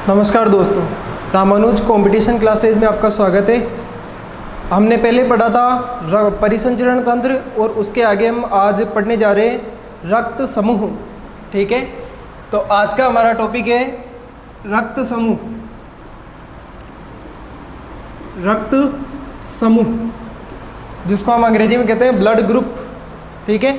नमस्कार दोस्तों, Ramanuj competition classes में आपका स्वागत है। हमने पहले पढ़ा था परिसंचरण तंत्र और उसके आगे हम आज पढ़ने जा रहे हैं रक्त समूह। ठीक है, तो आज का हमारा टॉपिक है रक्त समूह। रक्त समूह जिसको हम अंग्रेजी में कहते हैं ब्लड ग्रुप। ठीक है,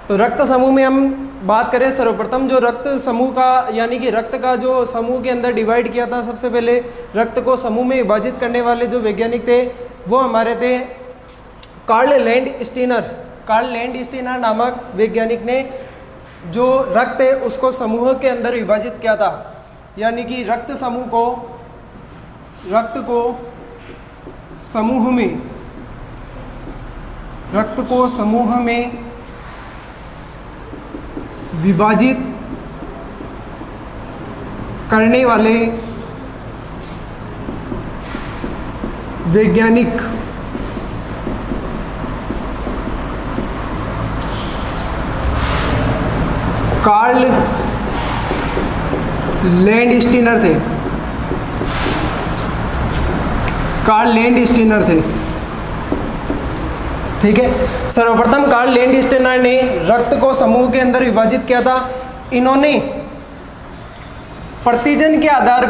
तो रक्त समूह में हम बात करें सर्वप्रथम जो रक्त समूह का यानी कि रक्त का जो समूह के अंदर डिवाइड किया था, सबसे पहले रक्त को समूह में विभाजित करने वाले जो वैज्ञानिक थे वो हमारे थे कार्ल लैंडस्टीनर। कार्ल लैंडस्टीनर नामक वैज्ञानिक ने जो रक्त है उसको समूह के अंदर विभाजित किया था, यानी कि रक्त को समूह में विभाजित करने वाले वैज्ञानिक कार्ल लैंडस्टीनर थे। ठीक है, सर्वप्रथम कार्ल लैंडस्टीनर ने रक्त को समूह के अंदर विभाजित किया था। इन्होंने प्रतिजन के आधार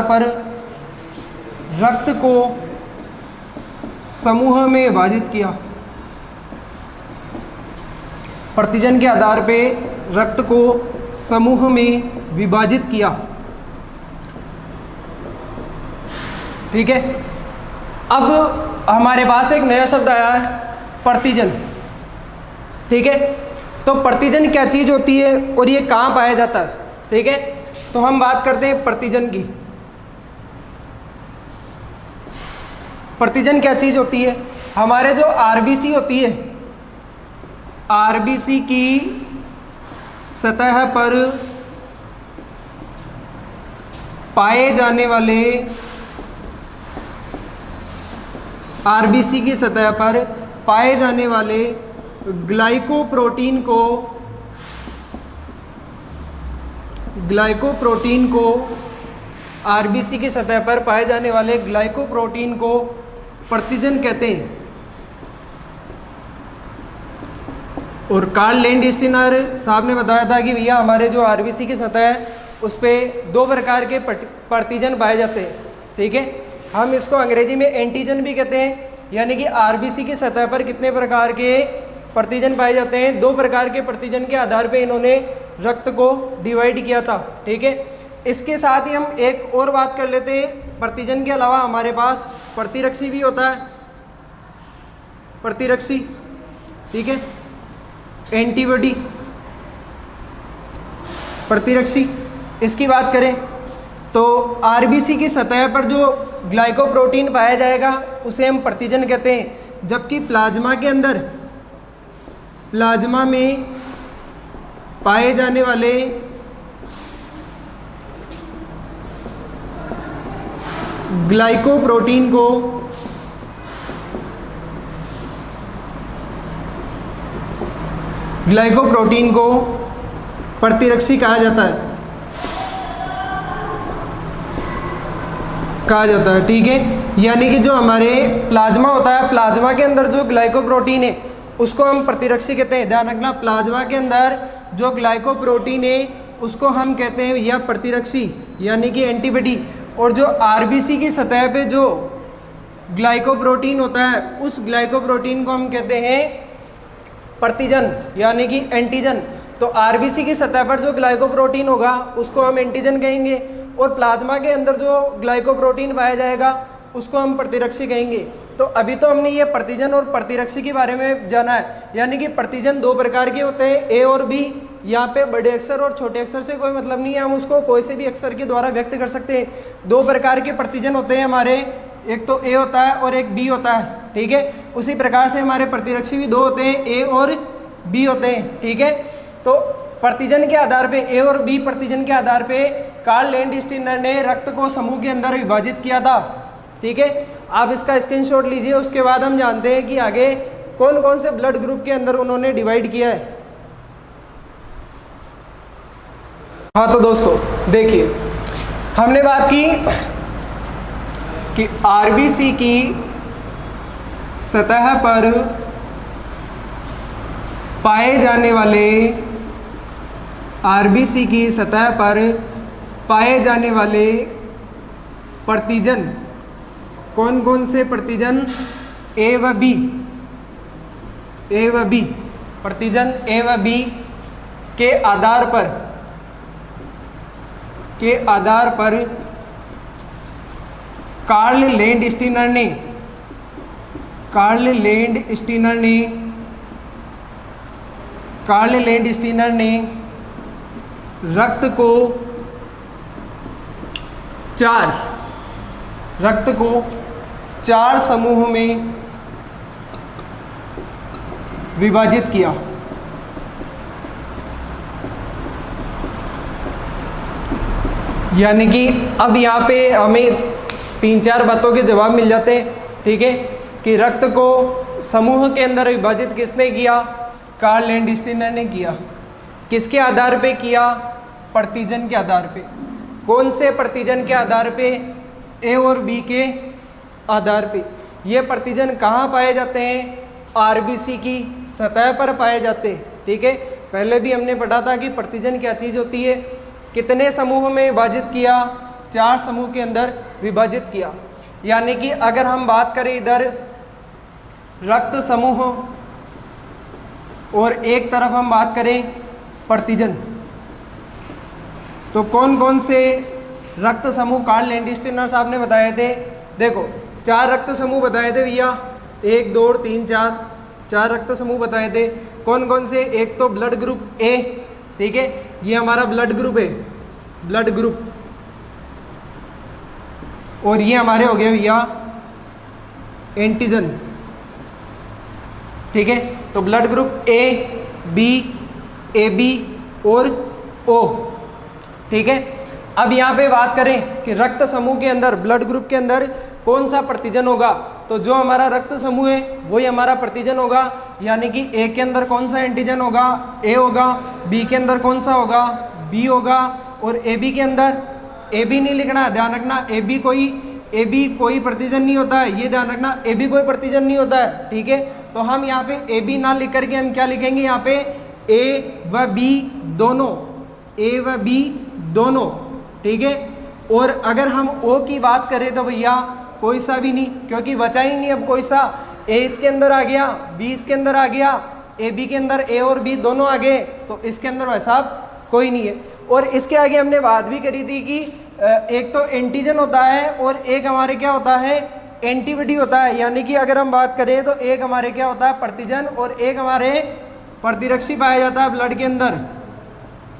पर रक्त को समूह में विभाजित किया। प्रतिजन के आधार पे रक्त को समूह में विभाजित किया। ठीक है, अब हमारे पास एक नया शब्द आया है प्रतिजन। ठीक है, तो प्रतिजन क्या चीज़ होती है और ये कहाँ पाया जाता है। ठीक है, तो हम बात करते हैं प्रतिजन की। प्रतिजन क्या चीज़ होती है? हमारे जो आरबीसी होती है, आरबीसी की सतह पर पाए जाने वाले ग्लाइकोप्रोटीन को आरबीसी की सतह पर पाए जाने वाले ग्लाइकोप्रोटीन को प्रतिजन कहते हैं। और कार्ल लैंडस्टीनर साहब ने बताया था कि भैया हमारे जो आरबीसी की सतह है उस पर दो प्रकार के प्रतिजन पाए जाते हैं। ठीक है, हम इसको अंग्रेजी में एंटीजन भी कहते हैं, यानी कि आरबीसी की सतह पर कितने प्रकार के प्रतिजन पाए जाते हैं। दो प्रकार के प्रतिजन के आधार पे इन्होंने रक्त को डिवाइड किया था। ठीक है, इसके साथ ही हम एक और बात कर लेते हैं। प्रतिजन के अलावा हमारे पास प्रतिरक्षी भी होता है। प्रतिरक्षी, ठीक है, एंटीबॉडी, प्रतिरक्षी। इसकी बात करें तो आरबीसी की सतह पर जो ग्लाइकोप्रोटीन पाया जाएगा उसे हम प्रतिजन कहते हैं, जबकि प्लाज्मा में पाए जाने वाले ग्लाइकोप्रोटीन को प्रतिरक्षी कहा जाता है। ठीक है, यानी कि जो हमारे प्लाज्मा होता है, प्लाज्मा के अंदर जो ग्लाइकोप्रोटीन है उसको हम प्रतिरक्षी कहते हैं। ध्यान रखना, प्लाज्मा के अंदर जो ग्लाइकोप्रोटीन है उसको हम कहते हैं या प्रतिरक्षी यानी कि एंटीबॉडी। और जो आरबीसी की सतह पे जो ग्लाइकोप्रोटीन होता है उस ग्लाइकोप्रोटीन को हम कहते हैं प्रतिजन यानी कि एंटीजन। तो आरबीसी की सतह पर जो ग्लाइकोप्रोटीन होगा उसको हम एंटीजन कहेंगे, और प्लाज्मा के अंदर जो ग्लाइकोप्रोटीन पाया जाएगा उसको हम प्रतिरक्षी कहेंगे। तो अभी तो हमने ये प्रतिजन और प्रतिरक्षी के बारे में जाना है, यानी कि प्रतिजन दो प्रकार के होते हैं, ए और बी। यहाँ पे बड़े अक्षर और छोटे अक्षर से कोई मतलब नहीं है, हम उसको कोई से भी अक्षर के द्वारा व्यक्त कर सकते हैं। दो प्रकार के प्रतिजन होते हैं हमारे, एक तो ए होता है और एक बी होता है। ठीक है, उसी प्रकार से हमारे प्रतिरक्षी भी दो होते हैं, ए और बी होते हैं। ठीक है, तो प्रतिजन के आधार पे, ए और बी प्रतिजन के आधार पे कार्ल लैंडस्टीनर ने रक्त को समूह के अंदर विभाजित किया था। ठीक है, आप इसका स्क्रीनशॉट लीजिए। उसके बाद हम जानते हैं कि आगे कौन कौन से ब्लड ग्रुप के अंदर उन्होंने डिवाइड किया है। हाँ तो दोस्तों देखिए, हमने बात की कि आरबीसी की सतह पर पाए जाने वाले, आरबीसी की सतह पर पाए जाने वाले प्रतिजन, कौन कौन से प्रतिजन, ए व बी, ए व बी, प्रतिजन ए व बी के आधार पर कार्ल लैंडस्टीनर ने रक्त को चार समूह में विभाजित किया। यानी कि अब यहाँ पे हमें 3-4 बातों के जवाब मिल जाते हैं, ठीक है, कि रक्त को समूह के अंदर विभाजित किसने किया, कार्ल लैंडस्टीनर ने किया। किसके आधार पे किया, प्रतिजन के आधार पे। कौन से प्रतिजन के आधार पे, ए और बी के आधार पे। ये प्रतिजन कहाँ पाए जाते हैं, आरबीसी की सतह पर पाए जाते हैं, ठीक है। पहले भी हमने पढ़ा था कि प्रतिजन क्या चीज़ होती है, कितने समूह में विभाजित किया, 4 समूह के अंदर विभाजित किया। यानी कि अगर हम बात करें इधर रक्त समूह और एक तरफ हम बात करें प्रतिजन, तो कौन कौन से रक्त समूह कार्ल लैंडस्टीनर साहब ने बताए थे। देखो 4 रक्त समूह बताए थे भैया, 1 2 3 4 रक्त समूह बताए थे। कौन कौन से, एक तो ब्लड ग्रुप ए, ठीक है, ये हमारा ब्लड ग्रुप है, ब्लड ग्रुप, और ये हमारे हो गए भैया एंटीजन, ठीक है। तो blood group A B, A B और ओ, ठीक है। अब यहाँ पे बात करें कि रक्त समूह के अंदर, ब्लड ग्रुप के अंदर कौन सा प्रतिजन होगा, तो जो हमारा रक्त समूह है वही हमारा प्रतिजन होगा। यानी कि ए के अंदर कौन सा एंटीजन होगा, ए होगा, बी के अंदर कौन सा होगा, बी होगा, और ए बी के अंदर, ए बी नहीं लिखना, ध्यान रखना, ए बी कोई प्रतिजन नहीं होता है, ये ध्यान रखना, ए बी कोई प्रतिजन नहीं होता है, ठीक है। तो हम यहाँ पे ए बी ना लिख करके हम क्या लिखेंगे, यहाँ पे ए व बी दोनों, ए व बी दोनों, ठीक है। और अगर हम ओ की बात करें तो भैया कोई सा भी नहीं, क्योंकि बचा ही नहीं अब कोई सा। ए इसके अंदर आ गया, बी इसके अंदर आ गया, ए बी के अंदर ए और बी दोनों आ गए, तो इसके अंदर वैसा कोई नहीं है। और इसके आगे हमने बात भी करी थी कि एक तो एंटीजन होता है और एक हमारे क्या होता है, एंटीबॉडी होता है। यानी कि अगर हम बात करें तो एक हमारे क्या होता है, प्रतिजन, और एक हमारे प्रतिरक्षी पाया जाता है ब्लड के अंदर,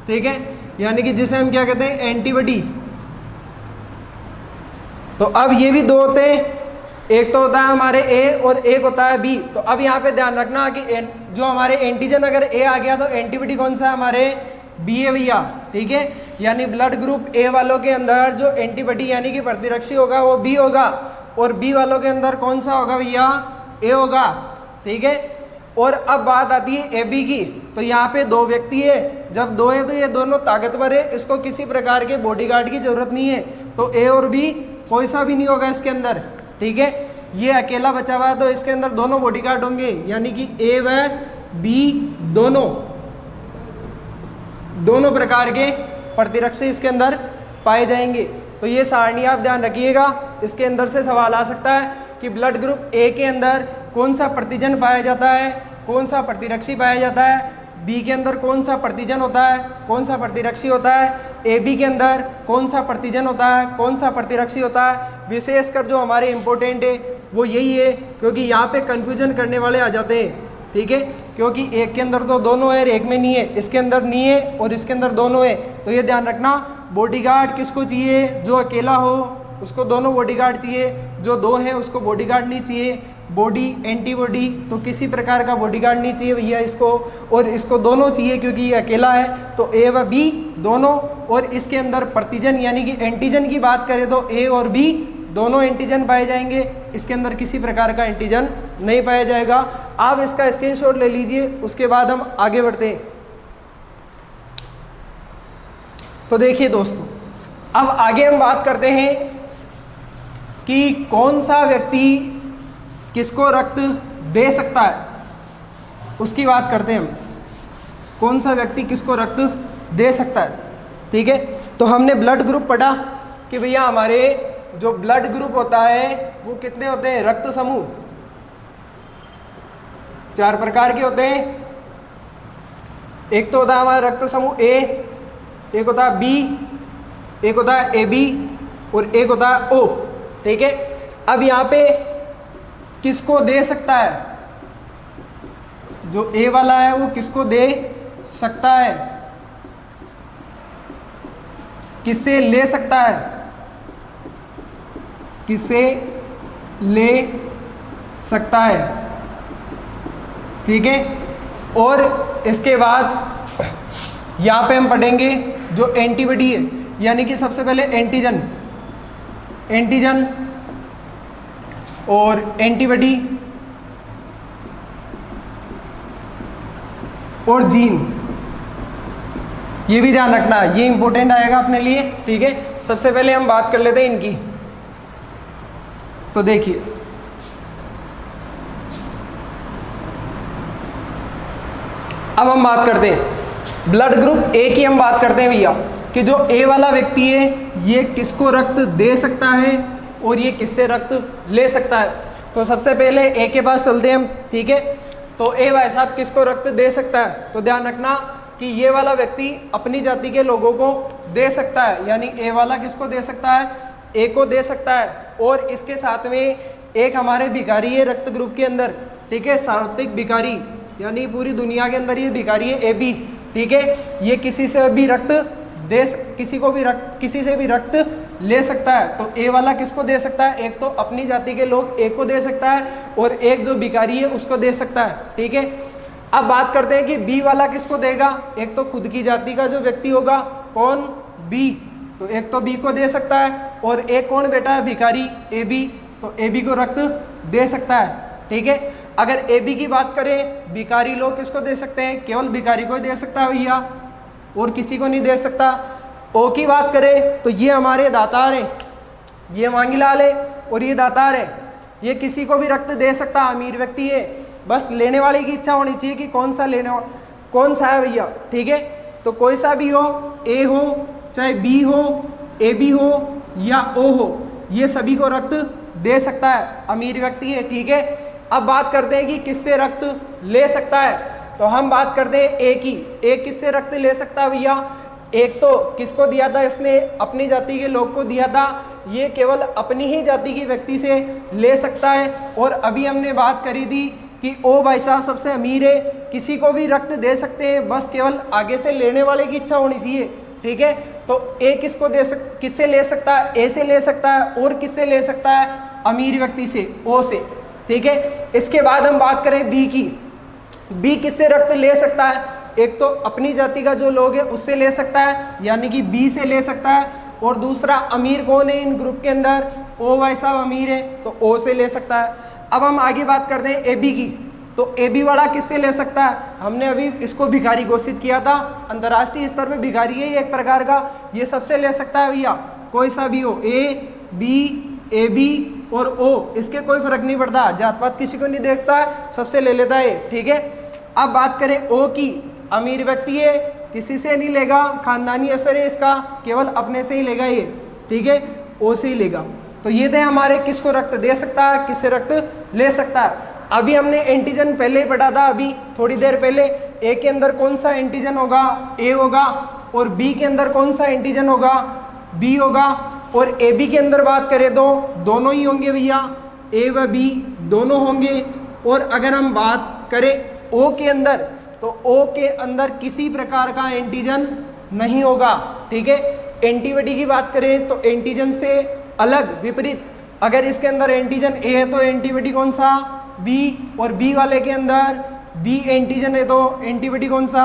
ठीक है। यानी कि जिसे हम क्या कहते हैं, एंटीबॉडी। तो अब ये भी 2 होते हैं, एक तो होता है हमारे ए और एक होता है बी। तो अब यहाँ पे ध्यान रखना कि जो हमारे एंटीजन अगर ए आ गया तो एंटीबॉडी कौन सा है, हमारे बी है भैया, ठीक है। यानी ब्लड ग्रुप ए वालों के अंदर जो एंटीबॉडी यानी कि प्रतिरक्षी होगा वो बी होगा, और बी वालों के अंदर कौन सा होगा भैया, ए होगा, ठीक है। और अब बात आती है ए बी की, तो यहाँ पे 2 व्यक्ति है, जब 2 है तो ये दोनों ताकतवर है, इसको किसी प्रकार के बॉडीगार्ड की जरूरत नहीं है, तो ए और बी कोई सा भी नहीं होगा इसके अंदर, ठीक है। ये अकेला बचा हुआ है तो इसके अंदर दोनों बॉडीगार्ड होंगे, यानी कि ए व बी दोनों प्रकार के प्रतिरक्षी इसके अंदर पाए जाएंगे। तो ये सारणी आप ध्यान रखिएगा, इसके अंदर से सवाल आ सकता है कि ब्लड ग्रुप ए के अंदर कौन सा प्रतिजन पाया जाता है, कौन सा प्रतिरक्षी पाया जाता है, बी के अंदर कौन सा प्रतिजन होता है, कौन सा प्रतिरक्षी होता है, ए बी के अंदर कौन सा प्रतिजन होता है, कौन सा प्रतिरक्षी होता है। विशेषकर जो हमारे इम्पोर्टेंट है वो यही है, क्योंकि यहाँ पे कन्फ्यूजन करने वाले आ जाते हैं, ठीक है। क्योंकि एक के अंदर तो दोनों है, एक में नहीं है, इसके अंदर नहीं है और इसके अंदर दोनों है। तो ये ध्यान रखना, बॉडीगार्ड किसको चाहिए, जो अकेला हो उसको दोनों बॉडीगार्ड चाहिए, जो 2 हैं उसको बॉडीगार्ड नहीं चाहिए। बॉडी एंटीबॉडी तो किसी प्रकार का बॉडीगार्ड नहीं चाहिए भैया इसको, और इसको दोनों चाहिए क्योंकि ये अकेला है, तो ए व बी दोनों। और इसके अंदर प्रतिजन यानी कि एंटीजन की बात करें तो ए और बी दोनों एंटीजन पाए जाएंगे, इसके अंदर किसी प्रकार का एंटीजन नहीं पाया जाएगा। आप इसका स्क्रीनशॉट ले लीजिए, उसके बाद हम आगे बढ़ते हैं। तो देखिए दोस्तों, अब आगे हम बात करते हैं कि कौन सा व्यक्ति किसको रक्त दे सकता है, उसकी बात करते हैं हम। कौन सा व्यक्ति किसको रक्त दे सकता है, ठीक है। तो हमने ब्लड ग्रुप पढ़ा कि भैया हमारे जो ब्लड ग्रुप होता है वो कितने होते हैं, रक्त समूह 4 प्रकार के होते हैं। एक तो होता है हमारा रक्त समूह ए, एक होता है बी, एक होता है ए बी और एक होता है ओ, ठीक है। अब यहाँ पे किसको दे सकता है, जो ए वाला है वो किसको दे सकता है, किससे ले सकता है, किससे ले सकता है, ठीक है। और इसके बाद यहाँ पे हम पढ़ेंगे जो एंटीबॉडी है, यानी कि सबसे पहले एंटीजन, एंटीजन और एंटीबॉडी और जीन, ये भी ध्यान रखना, ये इंपॉर्टेंट आएगा अपने लिए, ठीक है। सबसे पहले हम बात कर लेते हैं इनकी। तो देखिए अब हम बात करते हैं ब्लड ग्रुप ए की। हम बात करते हैं भैया कि जो ए वाला व्यक्ति है ये किसको रक्त दे सकता है और ये किससे रक्त ले सकता है। तो सबसे पहले ए के पास चलते हैं हम, ठीक है। तो ए भाई साहब किसको रक्त दे सकता है, तो ध्यान रखना कि ये वाला व्यक्ति अपनी जाति के लोगों को दे सकता है, यानी ए वाला किसको दे सकता है, ए को दे सकता है। और इसके साथ में एक हमारे भिखारी है रक्त ग्रुप के अंदर, ठीक है, सार्वत्रिक भिखारी, यानी पूरी दुनिया के अंदर ये भिखारी है ए बी, ठीक है। ये किसी से भी रक्त दे, किसी को भी रक्त, किसी से भी रक्त ले सकता है। तो ए वाला किसको दे सकता है, एक तो अपनी जाति के लोग ए को दे सकता है और एक जो भिखारी है उसको दे सकता है, ठीक है। अब बात करते हैं कि बी वाला किसको देगा, एक तो खुद की जाति का जो व्यक्ति होगा, कौन, बी, तो एक तो बी को दे सकता है और एक कौन बेटा है, भिखारी ए बी, तो ए बी को रक्त दे सकता है, ठीक है। अगर ए बी की बात करें, भिखारी लोग किसको दे सकते हैं, केवल भिखारी को ही दे सकता है भैया, और किसी को नहीं दे सकता। ओ की बात करें तो ये हमारे दातार हैं, ये मांगीलाल है और ये दातार है, ये किसी को भी रक्त दे सकता, अमीर व्यक्ति है, बस लेने वाले की इच्छा होनी चाहिए कि कौन सा लेने, कौन सा है भैया, ठीक है। तो कोई सा भी हो, ए हो चाहे बी हो, ए बी हो या ओ हो, ये सभी को रक्त दे सकता है, अमीर व्यक्ति है, ठीक है। अब बात करते हैं कि किससे रक्त ले सकता है, तो हम बात करते हैं ए की। ए किससे रक्त ले सकता है भैया, एक तो किसको दिया था इसने, अपनी जाति के लोग को दिया था, ये केवल अपनी ही जाति की व्यक्ति से ले सकता है। और अभी हमने बात करी थी कि ओ भाई साहब सबसे अमीर है, किसी को भी रक्त दे सकते हैं, बस केवल आगे से लेने वाले की इच्छा होनी चाहिए, ठीक है। तो ए किसको किससे ले सकता है, ए से ले सकता है, और किससे ले सकता है, अमीर व्यक्ति से, ओ से, ठीक है। इसके बाद हम बात करें बी की। बी किससे रक्त ले सकता है, एक तो अपनी जाति का जो लोग है उससे ले सकता है, यानी कि बी से ले सकता है, और दूसरा अमीर कौन है इन ग्रुप के अंदर, ओ भाई साहब अमीर है, तो ओ से ले सकता है। अब हम आगे बात करते हैं ए बी की। तो ए बी वाला किससे ले सकता है, हमने अभी इसको भिखारी घोषित किया था, अंतर्राष्ट्रीय स्तर पे भिखारी है ये एक प्रकार का, ये सबसे ले सकता है भैया, कोई सा भी हो, ए बी और ओ, इसके कोई फर्क नहीं पड़ता, जात पात किसी को नहीं देखता है, सबसे ले लेता है, ठीक है। अब बात करें ओ की, अमीर व्यक्ति है, किसी से नहीं लेगा, खानदानी असर है इसका, केवल अपने से ही लेगा ये, ठीक है, ओ से ही लेगा। तो ये थे हमारे किसको रक्त दे सकता है, किससे रक्त ले सकता है। अभी हमने एंटीजन पहले ही पढ़ा था, अभी थोड़ी देर पहले, ए के अंदर कौन सा एंटीजन होगा, ए होगा, और बी के अंदर कौन सा एंटीजन होगा, बी होगा। और ए बी के अंदर बात करें तो दोनों ही होंगे भैया, ए व बी दोनों होंगे। और अगर हम बात करें ओ के अंदर, तो ओ के अंदर किसी प्रकार का एंटीजन नहीं होगा, ठीक है। एंटीबॉडी की बात करें तो एंटीजन से अलग विपरीत, अगर इसके अंदर एंटीजन ए है तो एंटीबॉडी कौन सा, बी, और बी वाले के अंदर बी एंटीजन है तो एंटीबॉडी कौन सा,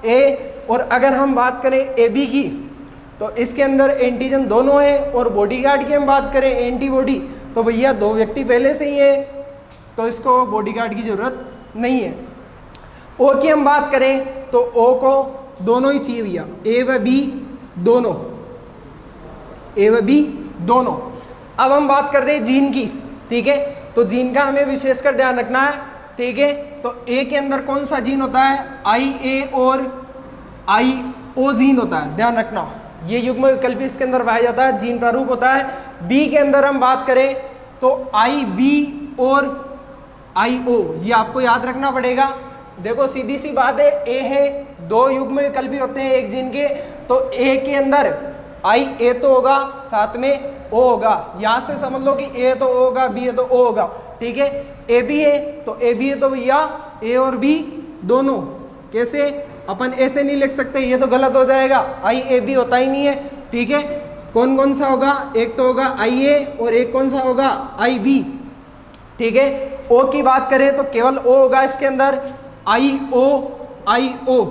ए। और अगर हम बात करें ए बी की, तो इसके अंदर एंटीजन दोनों है, और बॉडीगार्ड की हम बात करें एंटीबॉडी, तो भैया दो व्यक्ति पहले से ही है, तो इसको बॉडीगार्ड की जरूरत नहीं है। ओ की हम बात करें तो ओ को दोनों ही चाहिए भैया, ए व बी दोनों, ए व बी दोनों। अब हम बात करते हैं जीन की, ठीक है। तो जीन का हमें विशेषकर ध्यान रखना है, ठीक है। तो ए के अंदर कौन सा जीन होता है, आई ए और आई ओ जीन होता है, ध्यान रखना। ये युग्म विकल्प इसके अंदर पाया जाता है, जीन प्रारूप होता है। बी के अंदर हम बात करें तो आई बी और आई ओ, ये आपको याद रखना पड़ेगा। देखो सीधी सी बात है, ए है, दो युग्म विकल्प भी होते हैं एक जीन के, तो ए के अंदर आई ए तो होगा, साथ में ओ होगा। यहां से समझ लो कि ए तो ओ होगा, बी है तो ओ होगा, ठीक है। ए बी है तो ए बी है तो भैया ए और बी दोनों। कैसे, अपन ऐसे नहीं लिख सकते, ये तो गलत हो जाएगा, आई ए बी होता ही नहीं है, ठीक है। कौन कौन सा होगा, एक तो होगा आई ए और एक कौन सा होगा, आई बी, ठीक है। ओ की बात करें तो केवल ओ होगा इसके अंदर, आई ओ,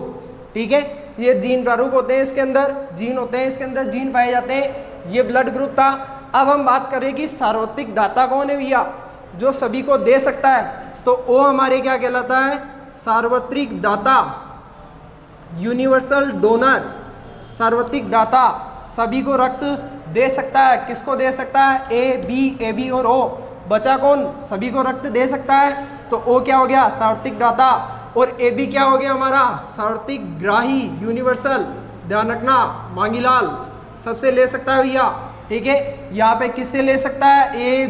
ठीक है। ये जीन प्रारूप होते हैं इसके अंदर, जीन होते हैं इसके अंदर, जीन पाए जाते हैं। ये ब्लड ग्रुप था। अब हम बात करें कि सार्वत्रिक दाता कौन है भैया, जो सभी को दे सकता है, तो ओ हमारे क्या कहलाता है, सार्वत्रिक दाता, यूनिवर्सल डोनर। सार्वत्रिक दाता सभी को रक्त दे सकता है। किसको दे सकता है, ए बी और ओ। बचा कौन, सभी को रक्त दे सकता है, तो ओ क्या हो गया, सार्वत्रिक दाता। और ए बी क्या हो गया हमारा, सार्वत्रिक ग्राही, यूनिवर्सल। ध्यान रखना, मांगीलाल सबसे ले सकता है भैया, ठीक है। यहाँ पे किससे ले सकता है, ए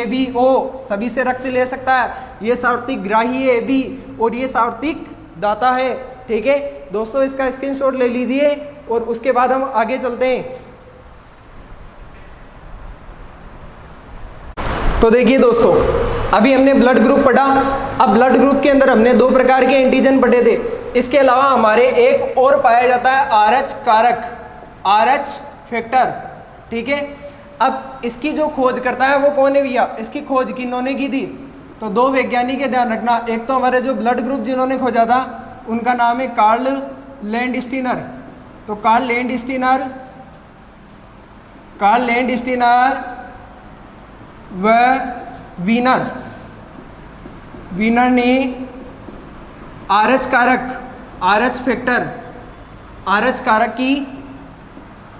बी ओ, सभी से रक्त ले सकता है। ये सार्वत्रिक ग्राही है ए बी, और ये सार्वत्रिक दाता है, ठीक है। दोस्तों इसका स्क्रीनशॉट ले लीजिए और उसके बाद हम आगे चलते हैं। तो देखिए दोस्तों, अभी हमने ब्लड ग्रुप पढ़ा। अब ब्लड ग्रुप के अंदर हमने दो प्रकार के एंटीजन पढ़े थे। इसके अलावा हमारे एक और पाया जाता है आरएच कारक, आरएच फैक्टर, ठीक है। अब इसकी जो खोज करता है वो कौन है भैया, इसकी खोज किन्होंने की थी, तो दो वैज्ञानिक है, ध्यान रखना। एक तो हमारे जो ब्लड ग्रुप जिन्होंने खोजा था उनका नाम है कार्ल लैंडस्टीनर। तो कार्ल लैंडस्टीनर व वीनर ने आरएच कारक, आरएच फैक्टर, आरएच कारक की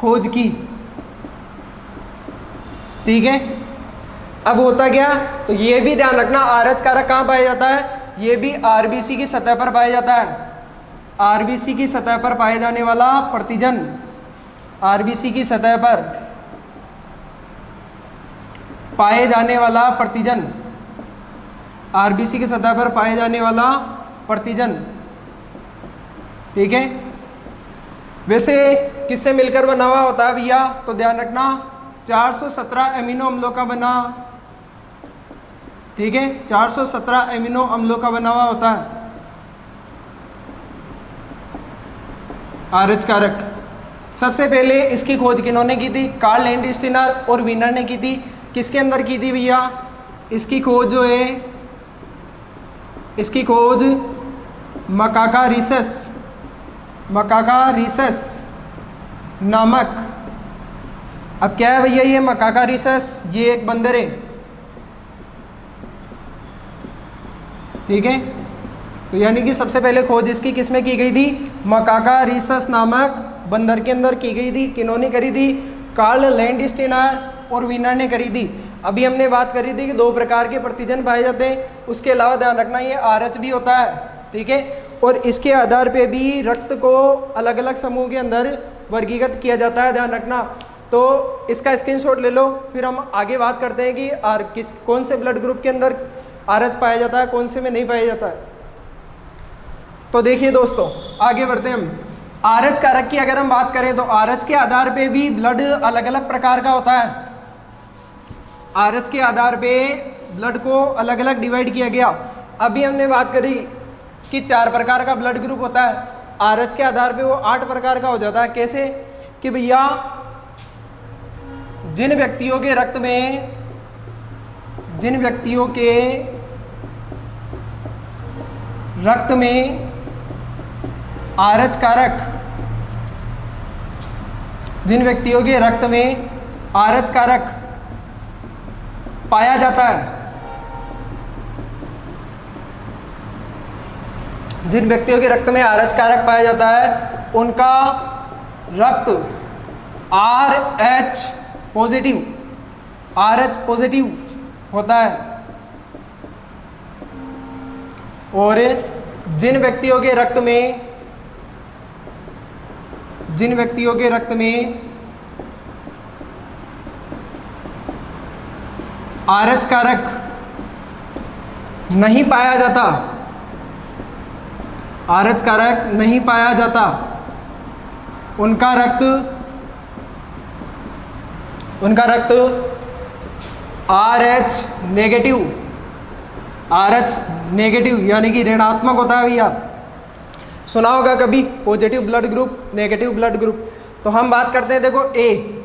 खोज की, ठीक है। अब होता क्या, तो ये भी ध्यान रखना, आरएच कारक कहाँ पाया जाता है, ये भी आरबीसी की सतह पर पाया जाता है। आरबीसी की सतह पर पाए जाने वाला प्रतिजन, आरबीसी की सतह पर पाए जाने वाला प्रतिजन, आरबीसी की सतह पर पाए जाने वाला प्रतिजन, ठीक है। वैसे किससे मिलकर बना हुआ होता है भैया, तो ध्यान रखना 417 एमिनो अम्लों का बना, ठीक है, 417 एमिनो अम्लों का बना हुआ होता है आरएच कारक। सबसे पहले इसकी खोज किन्होंने की थी, कार्ल लैंडस्टीनर और वीनर ने की थी। किसके अंदर की थी भैया, इसकी खोज जो है, इसकी खोज मकाका रीसस नामक, अब क्या है भैया ये मकाका रीसस, ये एक बंदर है, ठीक है। तो यानी कि सबसे पहले खोज इसकी किसमें की गई थी, मकाका रीसस नामक बंदर के अंदर की गई थी। किन्होंने करी थी, कार्ल लैंडस्टीनर और वीनर ने करी थी। अभी हमने बात करी थी कि दो प्रकार के प्रतिजन पाए जाते हैं, उसके अलावा ध्यान रखना ये आरएच भी होता है, ठीक है। और इसके आधार पे भी रक्त को अलग अलग समूह के अंदर वर्गीकृत किया जाता है, ध्यान रखना। तो इसका स्क्रीनशॉट ले लो, फिर हम आगे बात करते हैं कि कौन से ब्लड ग्रुप के अंदर आरएच पाया जाता है, कौन से में नहीं पाया जाता है। तो देखिए दोस्तों, आगे बढ़ते हैं हम। आरएच कारक की अगर हम बात करें तो आरएच के आधार पे भी ब्लड अलग अलग प्रकार का होता है। आरएच के आधार पे ब्लड को अलग अलग डिवाइड किया गया। अभी हमने बात करी कि 4 प्रकार का ब्लड ग्रुप होता है, आरएच के आधार पे वो 8 प्रकार का हो जाता है। कैसे कि भैया जिन व्यक्तियों के रक्त में, जिन व्यक्तियों के रक्त में आरएच कारक, जिन व्यक्तियों के रक्त में आरएच कारक पाया जाता है, जिन व्यक्तियों के रक्त में आरएच कारक पाया जाता है उनका रक्त RH पॉजिटिव होता है, और जिन व्यक्तियों के रक्त में आरएच कारक नहीं पाया जाता, उनका रक्त RH नेगेटिव यानी कि ऋणात्मक होता है भैया। सुना होगा कभी positive blood group, negative blood group. तो हम बात करते हैं, देखो ए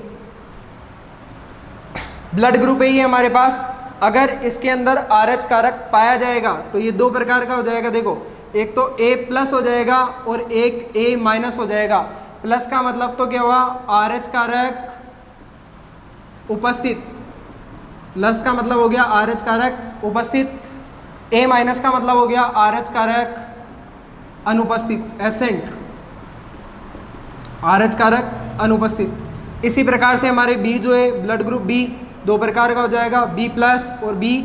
ब्लड ग्रुप है हमारे पास। अगर इसके अंदर आरएच कारक पाया जाएगा तो ये दो प्रकार का हो जाएगा। देखो, एक तो A+ हो जाएगा और एक A- हो जाएगा। प्लस का मतलब तो क्या हुआ, आरएच कारक उपस्थित, प्लस का मतलब हो गया आरएच कारक उपस्थित, A- का मतलब हो गया आरएच कारक अनुपस्थित, एब्सेंट, आरएच कारक अनुपस्थित। इसी प्रकार से हमारे बी जो है ब्लड ग्रुप बी दो प्रकार का हो जाएगा, B+ और B-।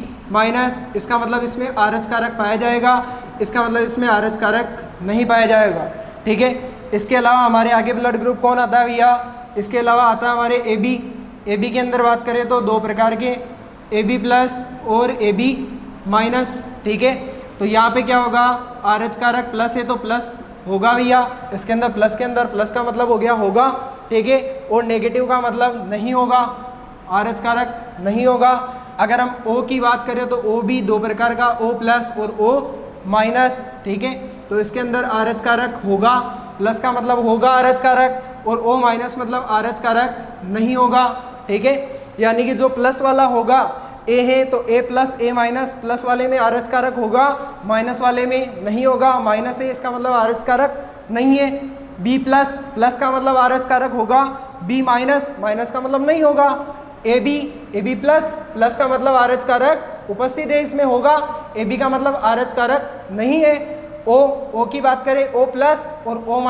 इसका मतलब इसमें आरएच कारक पाया जाएगा, इसका मतलब इसमें आरएच कारक नहीं पाया जाएगा। ठीक है। इसके अलावा हमारे आगे ब्लड ग्रुप कौन आता है भैया, इसके अलावा आता है हमारे AB के अंदर बात करें तो दो प्रकार के, AB+ और AB-। ठीक है। तो यहाँ पे क्या होगा, आरएच कारक प्लस है तो प्लस होगा भैया, इसके अंदर प्लस के अंदर प्लस का मतलब हो गया होगा। ठीक है। और नेगेटिव का मतलब नहीं होगा, आरएच कारक नहीं होगा। अगर हम O की बात करें तो O भी दो प्रकार का, O+ और O-। ठीक है। तो इसके अंदर आरएच कारक होगा, प्लस का मतलब होगा आरएच कारक, और O- मतलब आरएच कारक नहीं होगा। ठीक है। यानी कि जो प्लस वाला होगा A है तो A+, A-, प्लस वाले में आरएच कारक होगा, माइनस वाले में नहीं होगा। माइनस है इसका मतलब आरएच कारक नहीं है। B+, प्लस का मतलब आरएच कारक होगा, B-, माइनस का मतलब नहीं होगा। AB+, प्लस का मतलब आरएच कारक उपस्थित है, इसमें होगा। AB का मतलब आरएच कारक नहीं है। O की बात करें, O+ और O-,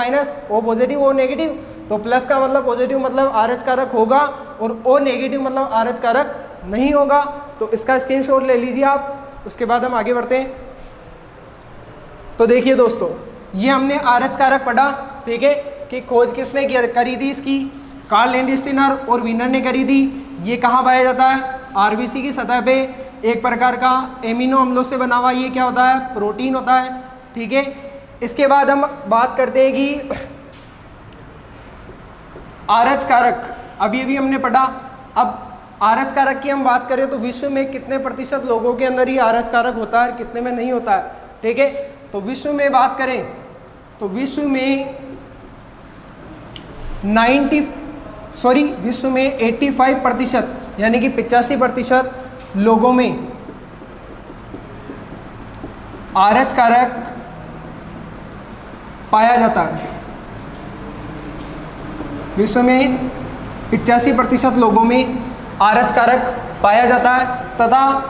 O positive O negative, तो प्लस का मतलब पॉजिटिव मतलब आरएच कारक होगा, और O नेगेटिव मतलब आरएच कारक नहीं होगा। तो इसका स्क्रीनशॉट ले लीजिए आप, उसके बाद हम आगे बढ़ते हैं। तो देखिए दोस्तों, ये हमने आरएच कारक पढ़ा। ठीक है, कि खोज किसने करी थी इसकी, कार्ल लैंडस्टीनर और वीनर ने करी थी। ये कहाँ पाया जाता है, आरबीसी की सतह पे, एक प्रकार का एमिनो अम्लों से बना हुआ ये क्या होता है, प्रोटीन होता है। ठीक है। इसके बाद हम बात करते हैं कि आरएच कारक अभी अभी हमने पढ़ा। अब आरएच कारक की हम बात करें तो विश्व में कितने प्रतिशत लोगों के अंदर ही आरएच कारक होता है, कितने में नहीं होता है। ठीक है। तो विश्व में बात करें तो विश्व में 85% यानी कि 85% लोगों में आरएच कारक पाया जाता है। विश्व में 85% लोगों में आरएच कारक पाया जाता है, तथा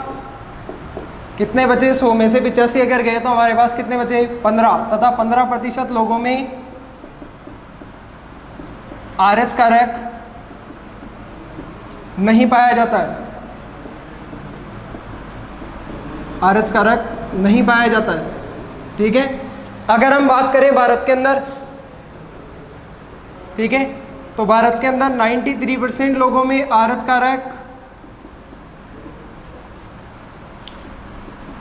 कितने बचे, 100 में से 85 अगर गए तो हमारे पास कितने बचे, 15, तथा 15% लोगों में आरएच कारक नहीं पाया जाता है, आरएच कारक नहीं पाया जाता है। ठीक है। अगर हम बात करें भारत के अंदर, ठीक है, तो भारत के अंदर 93% लोगों में आरएच कारक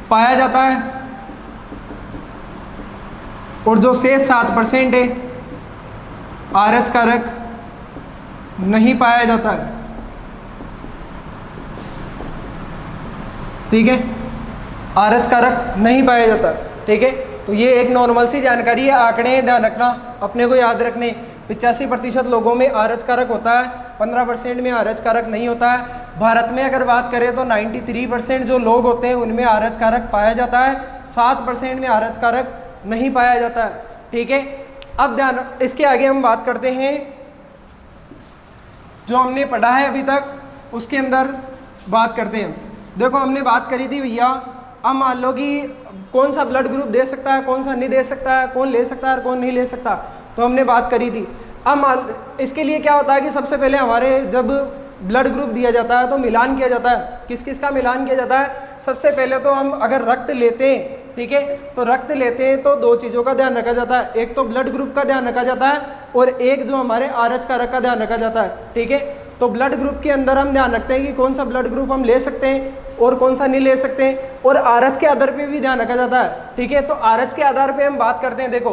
पाया जाता है, और जो शेष 7% है आरएच कारक नहीं पाया जाता है। ठीक है, आरएच कारक नहीं पाया जाता। ठीक है। तो ये एक नॉर्मल सी जानकारी है, आंकड़े ध्यान रखना, अपने को याद रखने। 85% लोगों में आरएच कारक होता है, 15% में आरएच कारक नहीं होता है। भारत में अगर बात करें तो 93% जो लोग होते हैं उनमें आरएच कारक पाया जाता है, 7% में आरएच कारक नहीं पाया जाता है। ठीक है। अब ध्यान, इसके आगे हम बात करते हैं जो हमने पढ़ा है अभी तक, उसके अंदर बात करते हैं। देखो, हमने बात करी थी भैया, अब मान लो कि कौन सा ब्लड ग्रुप दे सकता है, कौन सा नहीं दे सकता है, कौन ले सकता है और कौन नहीं ले सकता, तो हमने बात करी थी। अब इसके लिए क्या होता है कि सबसे पहले हमारे जब ब्लड ग्रुप दिया जाता है तो मिलान किया जाता है। किस किस का मिलान किया जाता है? सबसे पहले तो हम अगर रक्त लेते हैं, ठीक है, तो रक्त लेते हैं तो दो चीज़ों का ध्यान रखा जाता है, एक तो ब्लड ग्रुप का ध्यान रखा जाता है और एक जो हमारे RH कारक का ध्यान रखा जाता है, ठीक है। तो ब्लड ग्रुप के अंदर हम ध्यान रखते हैं कि कौन सा ब्लड ग्रुप हम ले सकते हैं और कौन सा नहीं ले सकते हैं, और RH के आधार पे भी ध्यान रखा जाता है, ठीक है। तो RH के आधार पे हम बात करते हैं, देखो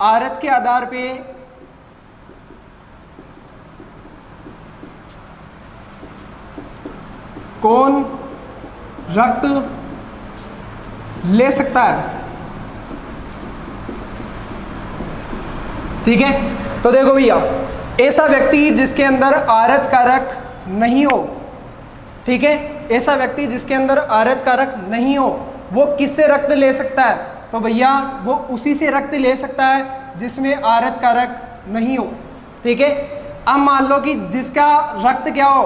RH के आधार पे कौन रक्त ले सकता है, ठीक है। तो देखो भैया, ऐसा व्यक्ति जिसके अंदर RH कारक नहीं हो, ठीक है, ऐसा व्यक्ति जिसके अंदर RH कारक नहीं हो वो किससे रक्त ले सकता है? तो भैया वो उसी से रक्त ले सकता है जिसमें RH कारक नहीं हो, ठीक है। अब मान लो कि जिसका रक्त क्या हो,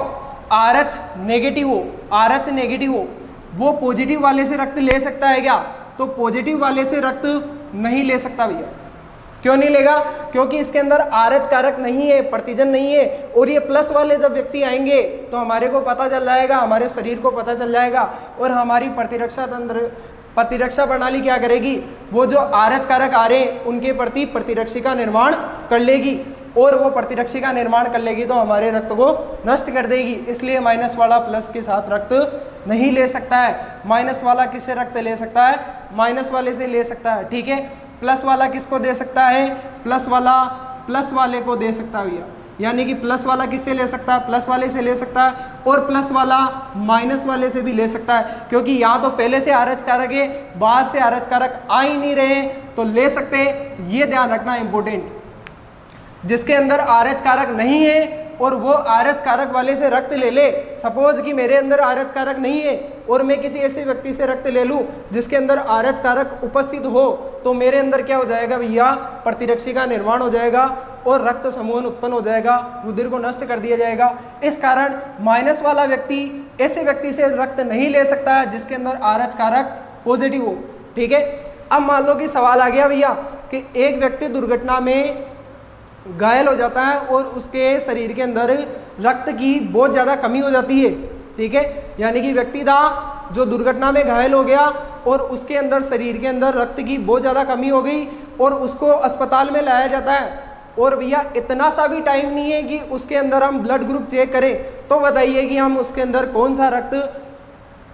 RH नेगेटिव हो, RH नेगेटिव हो, वो पॉजिटिव वाले से रक्त ले सकता है क्या? तो पॉजिटिव वाले से रक्त नहीं ले सकता भैया। क्यों नहीं लेगा? क्योंकि इसके अंदर RH कारक नहीं है, प्रतिजन नहीं है। और ये प्लस वाले जब व्यक्ति आएंगे तो हमारे को पता चल जाएगा, हमारे शरीर को पता चल जाएगा, और हमारी प्रतिरक्षा प्रणाली क्या करेगी, वो जो RH कारक आ रहे हैं उनके प्रति प्रतिरक्षी का निर्माण कर लेगी, और वो प्रतिरक्षी का निर्माण कर लेगी तो हमारे रक्त को नष्ट कर देगी। इसलिए माइनस वाला प्लस के साथ रक्त नहीं ले सकता है। माइनस वाला किससे रक्त ले सकता है? माइनस वाले से ले सकता है, ठीक है। प्लस वाला किसको दे सकता है? प्लस वाला प्लस वाले को दे सकता है भैया। यानी कि प्लस वाला किससे ले सकता है? प्लस वाले से ले सकता है, और प्लस वाला माइनस वाले से भी ले सकता है, क्योंकि यहाँ तो पहले से RH कारक है, बाद से RH कारक आ ही नहीं रहे, तो ले सकते हैं। ये ध्यान रखना इंपॉर्टेंट। जिसके अंदर RH कारक नहीं है और वो RH कारक वाले से रक्त ले ले, सपोज कि मेरे अंदर RH कारक नहीं है और मैं किसी ऐसे व्यक्ति से रक्त ले लूं जिसके अंदर RH कारक उपस्थित हो, तो मेरे अंदर क्या हो जाएगा भैया? प्रतिरक्षी का निर्माण हो जाएगा और रक्त समूहन उत्पन्न हो जाएगा, रुधिर को नष्ट कर दिया जाएगा। इस कारण माइनस वाला व्यक्ति ऐसे व्यक्ति से रक्त नहीं ले सकता है जिसके अंदर RH कारक पॉजिटिव हो, ठीक है। अब मान लो कि सवाल आ गया भैया कि एक व्यक्ति दुर्घटना में घायल हो जाता है और उसके शरीर के अंदर रक्त की बहुत ज़्यादा कमी हो जाती है, ठीक है। यानी कि व्यक्ति था जो दुर्घटना में घायल हो गया और उसके अंदर शरीर के अंदर रक्त की बहुत ज़्यादा कमी हो गई और उसको अस्पताल में लाया जाता है, और भैया इतना सा भी टाइम नहीं है कि उसके अंदर हम ब्लड ग्रुप चेक करें। तो बताइए कि हम उसके अंदर कौन सा रक्त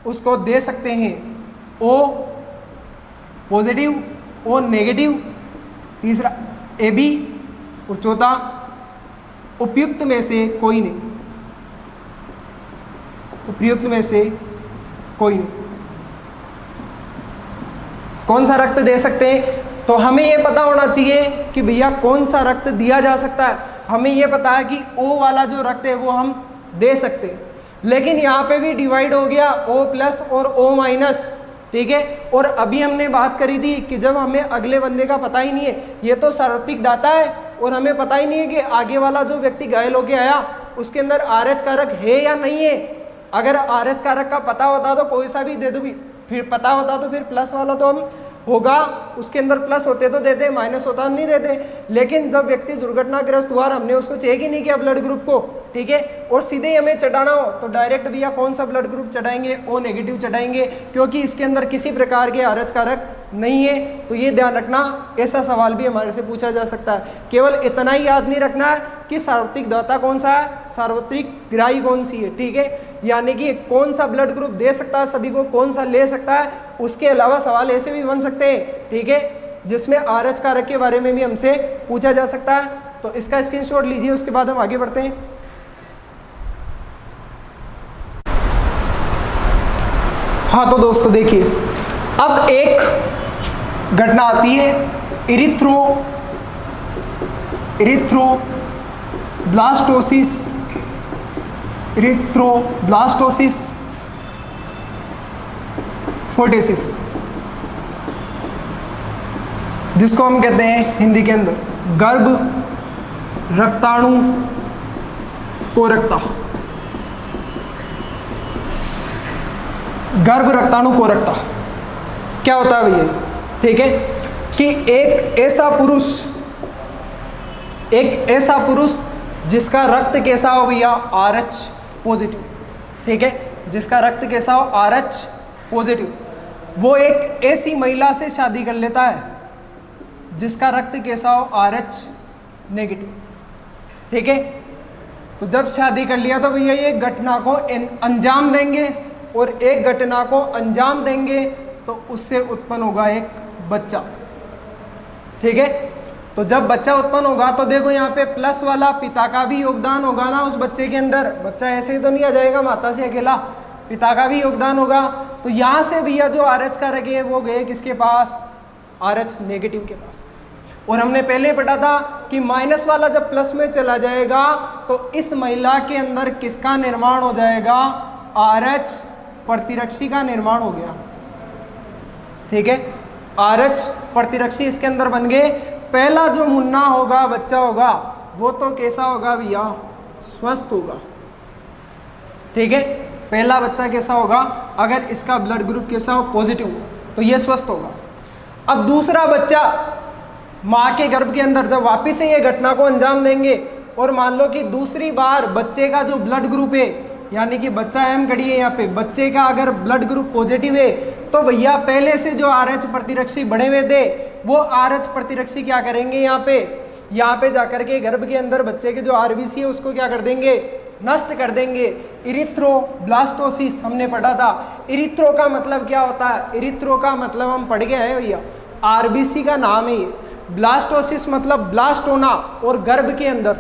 उसको दे सकते हैं? O पॉजिटिव, O नेगेटिव, तीसरा AB, और चौथा उपयुक्त में से कोई नहीं, उपयुक्त में से कोई नहीं। कौन सा रक्त दे सकते हैं? तो हमें यह पता होना चाहिए कि भैया कौन सा रक्त दिया जा सकता है। हमें यह पता है कि O वाला जो रक्त है वो हम दे सकते हैं, लेकिन यहाँ पे भी डिवाइड हो गया O प्लस और O माइनस, ठीक है। और अभी हमने बात करी थी कि जब हमें अगले बंदे का पता ही नहीं है, ये तो सार्वत्रिक दाता है और हमें पता ही नहीं है कि आगे वाला जो व्यक्ति घायल होके आया उसके अंदर RH कारक है या नहीं है। अगर RH कारक का पता होता तो कोई सा भी दे दो, फिर पता होता तो फिर प्लस वाला तो हम होगा, उसके अंदर प्लस होते तो देते, माइनस होता नहीं देते। लेकिन जब व्यक्ति दुर्घटनाग्रस्त हुआ और हमने उसको चेक ही नहीं किया ब्लड ग्रुप को, ठीक है, और सीधे ही हमें चढ़ाना हो तो डायरेक्ट भैया कौन सा ब्लड ग्रुप चढ़ाएंगे? O नेगेटिव चढ़ाएंगे, क्योंकि इसके अंदर किसी प्रकार के RH कारक नहीं है। तो ये ध्यान रखना, ऐसा सवाल भी हमारे से पूछा जा सकता है। केवल इतना ही याद नहीं रखना है कि सार्वत्रिक दाता कौन सा है, सार्वत्रिक ग्राही कौन सी है, ठीक है। यानी कि कौन सा ब्लड ग्रुप दे सकता है सभी को, कौन सा ले सकता है। उसके अलावा सवाल ऐसे भी बन सकते हैं, ठीक है, जिसमें RH कारक के बारे में भी हमसे पूछा जा सकता है। तो इसका स्क्रीनशॉट लीजिए, उसके बाद हम आगे बढ़ते हैं। हाँ तो दोस्तों देखिए, अब एक घटना आती है इरिथ्रोब्लास्टोसिस फोर्टिसिस, जिसको हम कहते हैं हिंदी के अंदर गर्भ रक्ताणु कोरकता। गर्भ रक्ताणु कोरकता, क्या होता है भैया, ठीक है, कि एक ऐसा पुरुष जिसका रक्त कैसा हो भैया, RH पॉजिटिव, ठीक है, जिसका रक्त कैसा हो, RH पॉजिटिव, वो एक ऐसी महिला से शादी कर लेता है जिसका रक्त कैसा हो, RH नेगेटिव, ठीक है। तो जब शादी कर लिया तो भैया ये घटना को अंजाम देंगे, और एक घटना को अंजाम देंगे तो उससे उत्पन्न होगा एक बच्चा, ठीक है। तो जब बच्चा उत्पन्न होगा तो देखो यहाँ पे प्लस वाला पिता का भी योगदान होगा ना उस बच्चे के अंदर, बच्चा ऐसे ही तो नहीं आ जाएगा माता से अकेला, पिता का भी योगदान होगा। तो यहाँ से भैया जो RH कारक है वो गए किसके पास, RH नेगेटिव के पास। और हमने पहले पढ़ा था कि माइनस वाला जब प्लस में चला जाएगा तो इस महिला के अंदर किसका निर्माण हो जाएगा, RH प्रतिरक्षी का निर्माण हो गया, ठीक है। RH प्रतिरक्षी इसके अंदर बन गए। पहला जो मुन्ना होगा, बच्चा होगा, वो तो कैसा होगा भैया, स्वस्थ होगा, ठीक है। पहला बच्चा कैसा होगा, अगर इसका ब्लड ग्रुप कैसा हो, पॉजिटिव हो, तो ये स्वस्थ होगा। अब दूसरा बच्चा माँ के गर्भ के अंदर जब वापिस से ये घटना को अंजाम देंगे, और मान लो कि दूसरी बार बच्चे का जो ब्लड ग्रुप है, यानी कि बच्चा M खड़ी है यहाँ पे, बच्चे का अगर ब्लड ग्रुप पॉजिटिव है तो भैया पहले से जो RH प्रतिरक्षी बढ़े हुए थे वो RH प्रतिरक्षी क्या करेंगे, यहाँ पे जाकर के गर्भ के अंदर बच्चे के जो RBC है उसको क्या कर देंगे, नष्ट कर देंगे। इरिथ्रोब्लास्टोसिस हमने पढ़ा था। इरिथ्रो का मतलब क्या होता है, इरिथ्रो का मतलब हम पढ़ गए हैं भैया, RBC का नाम है ये। ब्लास्टोसिस मतलब ब्लास्ट होना और गर्भ के अंदर,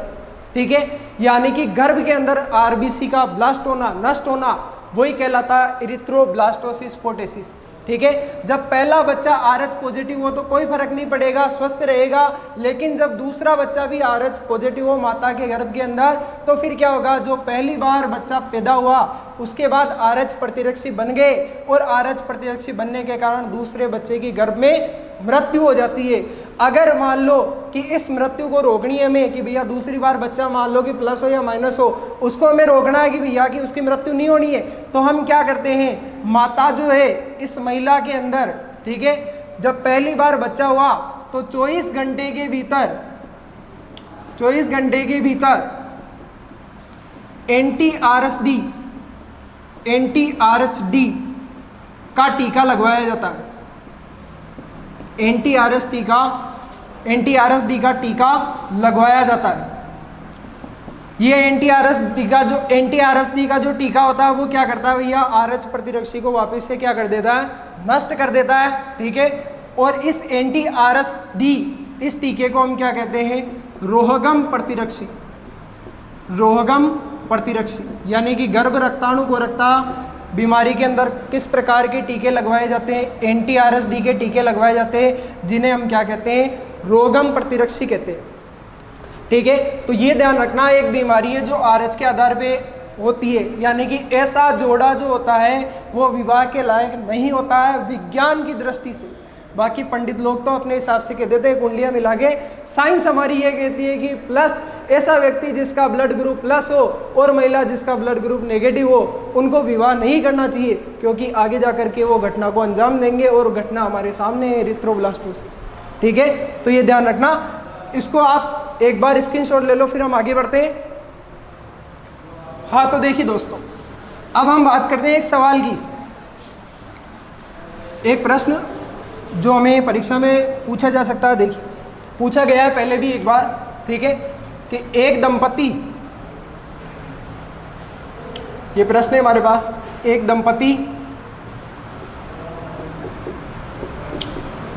ठीक है, यानी कि गर्भ के अंदर RBC का ब्लास्ट होना, नष्ट होना, वही कहलाता है इरिथ्रोब्लास्टोसिस फोटेसिस, ठीक है। जब पहला बच्चा RH पॉजिटिव हो तो कोई फर्क नहीं पड़ेगा, स्वस्थ रहेगा। लेकिन जब दूसरा बच्चा भी RH पॉजिटिव हो माता के गर्भ के अंदर, तो फिर क्या होगा, जो पहली बार बच्चा पैदा हुआ उसके बाद RH प्रतिरक्षी बन गए, और RH प्रतिरक्षी बनने के कारण दूसरे बच्चे की गर्भ में मृत्यु हो जाती है। अगर मान लो कि इस मृत्यु को रोकनी है हमें, कि भैया दूसरी बार बच्चा मान लो कि प्लस हो या माइनस हो, उसको हमें रोकना है कि भैया कि उसकी मृत्यु नहीं होनी है, तो हम क्या करते हैं, माता जो है इस महिला के अंदर, ठीक है, जब पहली बार बच्चा हुआ तो 24 घंटे के भीतर एंटी-RHD का टीका लगवाया जाता है। एंटी-RHD का टीका लगवाया जाता है। ये एंटी-RHD का जो टीका होता है वो क्या करता है भैया, RH प्रतिरक्षी को वापस से क्या कर देता है, नष्ट कर देता है, ठीक है। और इस एंटी-RHD इस टीके को हम क्या कहते हैं, रोहगम प्रतिरक्षी, यानी कि गर्भ रक्ताणु को रखता बीमारी के अंदर किस प्रकार के टीके लगवाए जाते हैं, एंटी-RHD के टीके लगवाए जाते हैं, जिन्हें हम क्या कहते हैं, रोगम प्रतिरक्षी कहते हैं, ठीक है। तो ये ध्यान रखना, एक बीमारी है जो RH के आधार पे होती है, यानी कि ऐसा जोड़ा जो होता है वो विवाह के लायक नहीं होता है विज्ञान की दृष्टि से। बाकी पंडित लोग तो अपने हिसाब से कह देते हैं कुंडलियाँ मिला के। साइंस हमारी ये कहती है कि प्लस ऐसा व्यक्ति जिसका ब्लड ग्रुप प्लस हो और महिला जिसका ब्लड ग्रुप नेगेटिव हो, उनको विवाह नहीं करना चाहिए, क्योंकि आगे जा करके वो घटना को अंजाम देंगे, और घटना हमारे सामने है, इरिथ्रोब्लास्टोसिस, ठीक है। तो ये ध्यान रखना, इसको आप एक बार स्क्रीनशॉट ले लो, फिर हम आगे बढ़ते हैं। हाँ तो देखिए दोस्तों, अब हम बात करते हैं एक सवाल की। एक प्रश्न जो हमें परीक्षा में पूछा जा सकता है, देखिए पूछा गया है पहले भी एक बार, ठीक है, कि एक दंपति, ये प्रश्न है हमारे पास, एक दंपति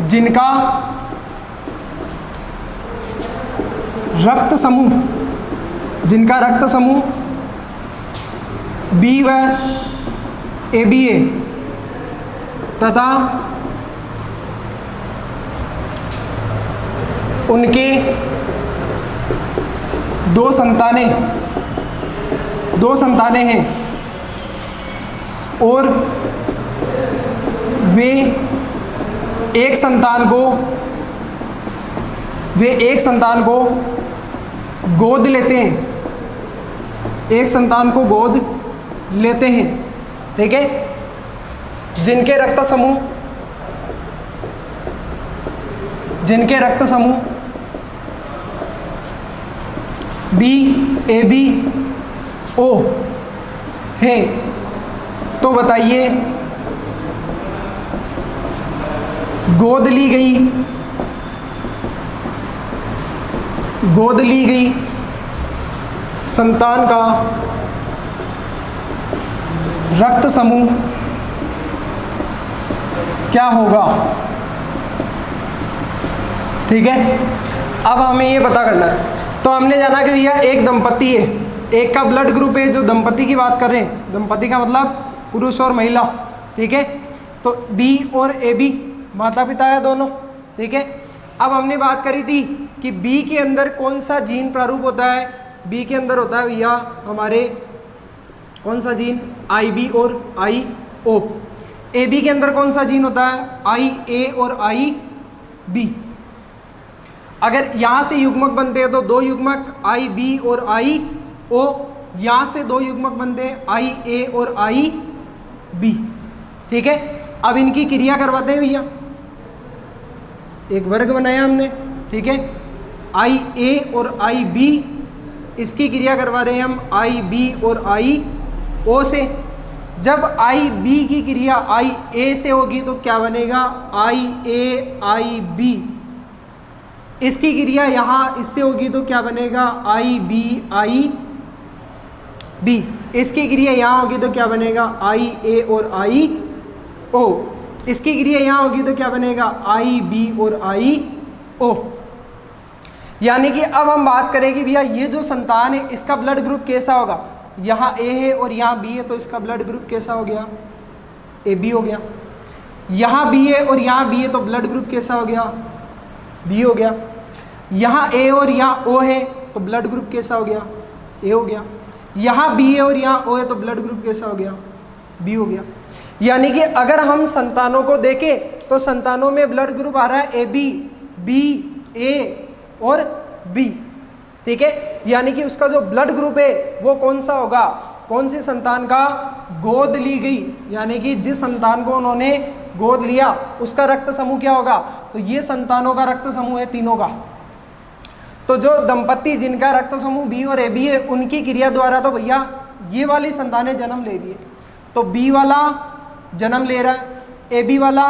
जिनका रक्त समूह B व AB है तथा उनके दो संतानें हैं, और वे एक संतान को गोद लेते हैं, ठीक है। जिनके रक्त समूह जिनके रक्त समूह बी ए बी ओ है, तो बताइए गोद ली गई संतान का रक्त समूह क्या होगा। ठीक है, अब हमें ये पता करना है। तो हमने जाना कि भैया एक दंपति है, एक का ब्लड ग्रुप है, जो दंपति की बात कर रहे हैं, दंपति का मतलब पुरुष और महिला। ठीक है, तो बी और ए बी माता पिता है दोनों। ठीक है, अब हमने बात करी थी कि बी के अंदर कौन सा जीन प्रारूप होता है। बी के अंदर होता है भैया हमारे कौन सा जीन, आई बी और आई ओ। ए बी के अंदर कौन सा जीन होता है, आई ए और आई बी। अगर यहाँ से युग्मक बनते हैं तो दो युग्मक आई बी और आई ओ, यहाँ से दो युग्मक बनते हैं आई ए और आई बी। ठीक है, अब इनकी क्रिया करवाते हैं भैया, एक वर्ग बनाया हमने। ठीक है, आई ए और आई बी, इसकी क्रिया करवा रहे हैं हम आई बी और आई ओ से। जब आई बी की क्रिया आई ए से होगी तो क्या बनेगा, आई ए आई बी। इसकी क्रिया यहाँ इससे होगी तो क्या बनेगा, आई बी आई बी। इसकी क्रिया यहाँ होगी तो क्या बनेगा, आई ए और आई ओ। इसकी क्रिया यहाँ होगी तो क्या बनेगा, आई बी और आई ओ। यानी कि अब हम बात करें कि भैया ये जो संतान है इसका ब्लड ग्रुप कैसा होगा। यहाँ ए है और यहाँ बी है, तो इसका ब्लड ग्रुप कैसा हो गया, ए बी हो गया। यहाँ बी है और यहाँ बी है, तो ब्लड ग्रुप कैसा हो गया, बी हो गया। यहाँ ए और यहाँ ओ है, तो ब्लड ग्रुप कैसा हो गया, ए हो गया। यहाँ बी है और यहाँ ओ है, तो ब्लड ग्रुप कैसा हो गया, बी हो गया। यानी कि अगर हम संतानों को देखें तो संतानों में ब्लड ग्रुप आ रहा है ए बी, बी ए और बी। ठीक है, यानी कि उसका जो ब्लड ग्रुप है वो कौन सा होगा, कौन सी संतान का, गोद ली गई, यानी कि जिस संतान को उन्होंने गोद लिया उसका रक्त समूह क्या होगा। तो ये संतानों का रक्त समूह है तीनों का। तो जो दंपति जिनका रक्त समूह बी और ए बी है, उनकी क्रिया द्वारा तो भैया ये वाली संतानें जन्म ले रही है। तो बी वाला जन्म ले रहा है, ए बी वाला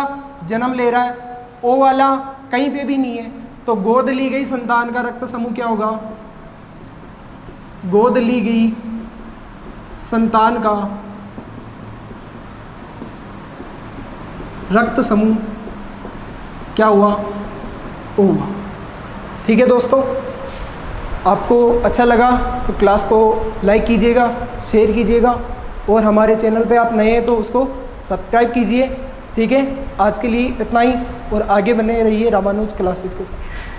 जन्म ले रहा है, ओ वाला कहीं पे भी नहीं है। तो गोद ली गई संतान का रक्त समूह क्या होगा, गोद ली गई संतान का रक्त समूह क्या हुआ, ओ हुआ। ठीक है दोस्तों, आपको अच्छा लगा तो क्लास को लाइक कीजिएगा, शेयर कीजिएगा, और हमारे चैनल पे आप नए हैं तो उसको सब्सक्राइब कीजिए। ठीक है, आज के लिए इतना ही, और आगे बने रहिए रामानुज क्लासेज के साथ।